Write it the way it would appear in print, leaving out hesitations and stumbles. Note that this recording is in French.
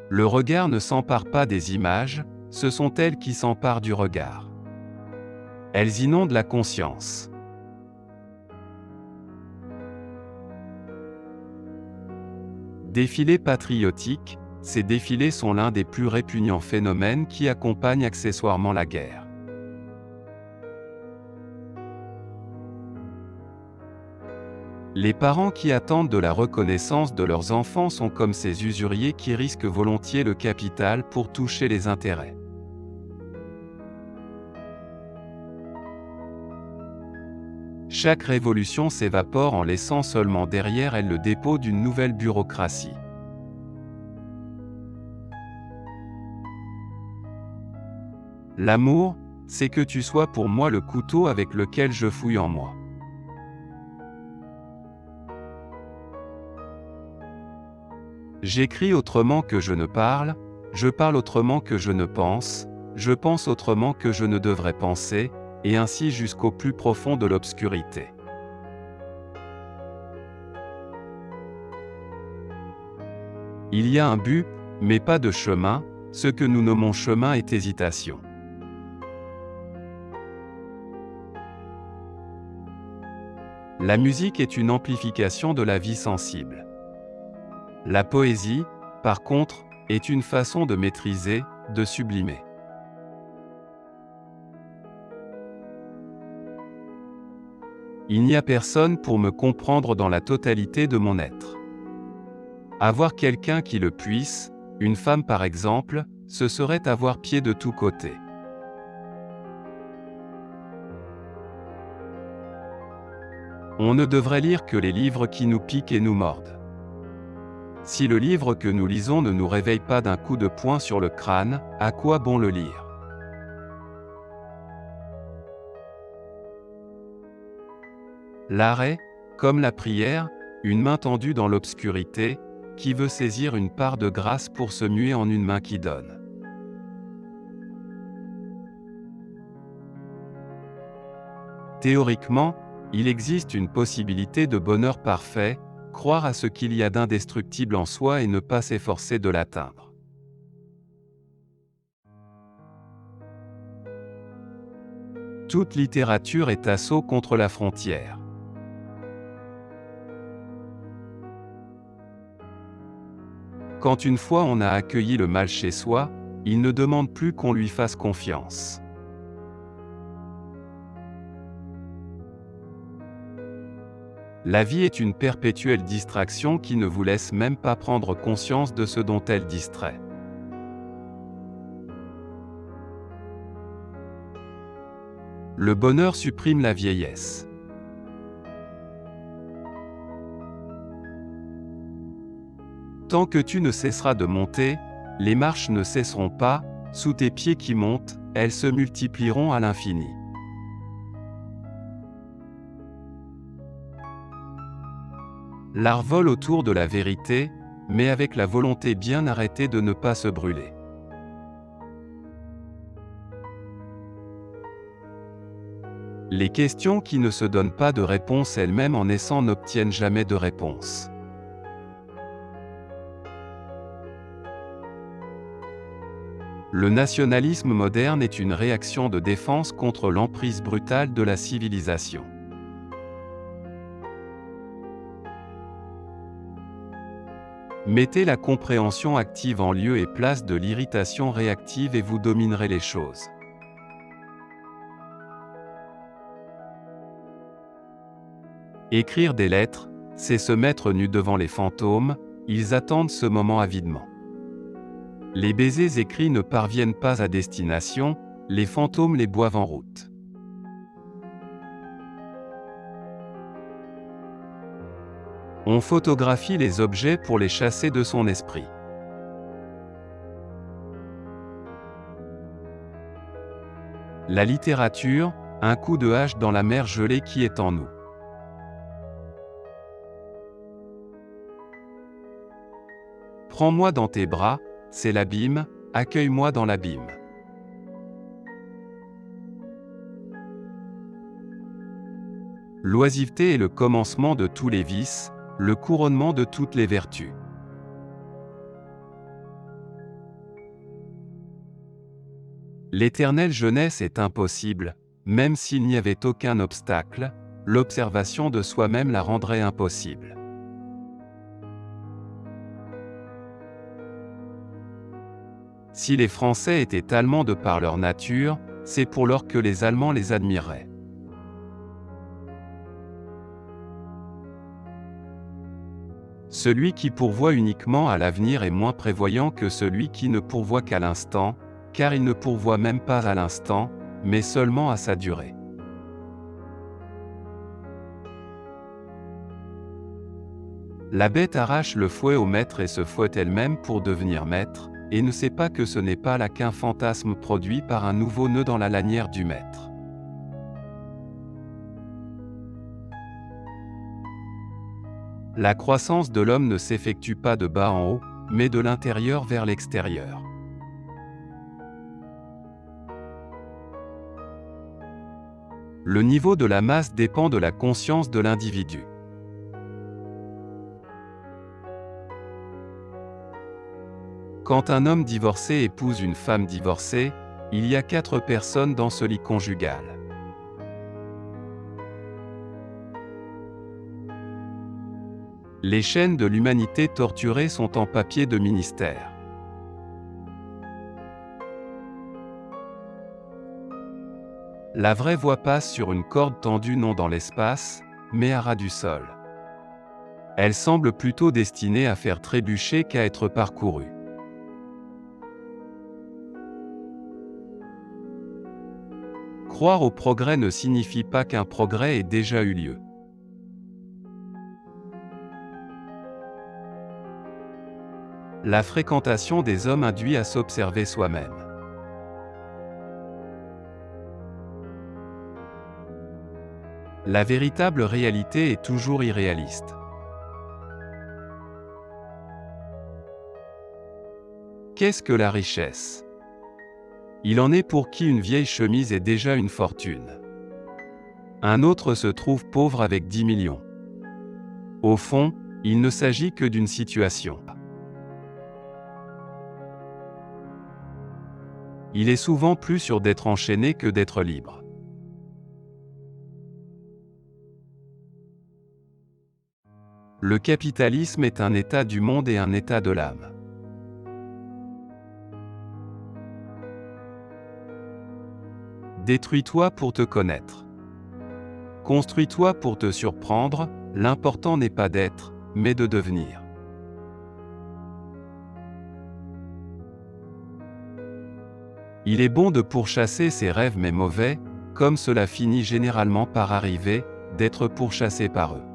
Le regard ne s'empare pas des images, ce sont elles qui s'emparent du regard. Elles inondent la conscience. Défilés patriotiques, ces défilés sont l'un des plus répugnants phénomènes qui accompagnent accessoirement la guerre. Les parents qui attendent de la reconnaissance de leurs enfants sont comme ces usuriers qui risquent volontiers le capital pour toucher les intérêts. Chaque révolution s'évapore en laissant seulement derrière elle le dépôt d'une nouvelle bureaucratie. L'amour, c'est que tu sois pour moi le couteau avec lequel je fouille en moi. J'écris autrement que je ne parle, je parle autrement que je ne pense, je pense autrement que je ne devrais penser, et ainsi jusqu'au plus profond de l'obscurité. Il y a un but, mais pas de chemin, ce que nous nommons chemin est hésitation. La musique est une amplification de la vie sensible. La poésie, par contre, est une façon de maîtriser, de sublimer. Il n'y a personne pour me comprendre dans la totalité de mon être. Avoir quelqu'un qui le puisse, une femme par exemple, ce serait avoir pied de tous côtés. On ne devrait lire que les livres qui nous piquent et nous mordent. Si le livre que nous lisons ne nous réveille pas d'un coup de poing sur le crâne, à quoi bon le lire ? L'art est, comme la prière, une main tendue dans l'obscurité, qui veut saisir une part de grâce pour se muer en une main qui donne. Théoriquement, il existe une possibilité de bonheur parfait, croire à ce qu'il y a d'indestructible en soi et ne pas s'efforcer de l'atteindre. Toute littérature est assaut contre la frontière. Quand une fois on a accueilli le mal chez soi, il ne demande plus qu'on lui fasse confiance. La vie est une perpétuelle distraction qui ne vous laisse même pas prendre conscience de ce dont elle distrait. Le bonheur supprime la vieillesse. Tant que tu ne cesseras de monter, les marches ne cesseront pas, sous tes pieds qui montent, elles se multiplieront à l'infini. L'art vole autour de la vérité, mais avec la volonté bien arrêtée de ne pas se brûler. Les questions qui ne se donnent pas de réponse elles-mêmes en naissant n'obtiennent jamais de réponse. Le nationalisme moderne est une réaction de défense contre l'emprise brutale de la civilisation. Mettez la compréhension active en lieu et place de l'irritation réactive et vous dominerez les choses. Écrire des lettres, c'est se mettre nu devant les fantômes, ils attendent ce moment avidement. Les baisers écrits ne parviennent pas à destination, les fantômes les boivent en route. On photographie les objets pour les chasser de son esprit. La littérature, un coup de hache dans la mer gelée qui est en nous. Prends-moi dans tes bras, c'est l'abîme, accueille-moi dans l'abîme. L'oisiveté est le commencement de tous les vices, le couronnement de toutes les vertus. L'éternelle jeunesse est impossible, même s'il n'y avait aucun obstacle, l'observation de soi-même la rendrait impossible. Si les Français étaient allemands de par leur nature, c'est pour lors que les Allemands les admiraient. Celui qui pourvoit uniquement à l'avenir est moins prévoyant que celui qui ne pourvoit qu'à l'instant, car il ne pourvoit même pas à l'instant, mais seulement à sa durée. La bête arrache le fouet au maître et se fouette elle-même pour devenir maître, et ne sait pas que ce n'est pas là qu'un fantasme produit par un nouveau nœud dans la lanière du maître. La croissance de l'homme ne s'effectue pas de bas en haut, mais de l'intérieur vers l'extérieur. Le niveau de la masse dépend de la conscience de l'individu. Quand un homme divorcé épouse une femme divorcée, il y a 4 personnes dans ce lit conjugal. Les chaînes de l'humanité torturée sont en papier de ministère. La vraie voie passe sur une corde tendue non dans l'espace, mais à ras du sol. Elle semble plutôt destinée à faire trébucher qu'à être parcourue. Croire au progrès ne signifie pas qu'un progrès ait déjà eu lieu. La fréquentation des hommes induit à s'observer soi-même. La véritable réalité est toujours irréaliste. Qu'est-ce que la richesse ? Il en est pour qui une vieille chemise est déjà une fortune. Un autre se trouve pauvre avec 10 millions. Au fond, il ne s'agit que d'une situation. Il est souvent plus sûr d'être enchaîné que d'être libre. Le capitalisme est un état du monde et un état de l'âme. Détruis-toi pour te connaître. Construis-toi pour te surprendre, l'important n'est pas d'être, mais de devenir. Il est bon de pourchasser ses rêves mais mauvais, comme cela finit généralement par arriver, d'être pourchassé par eux.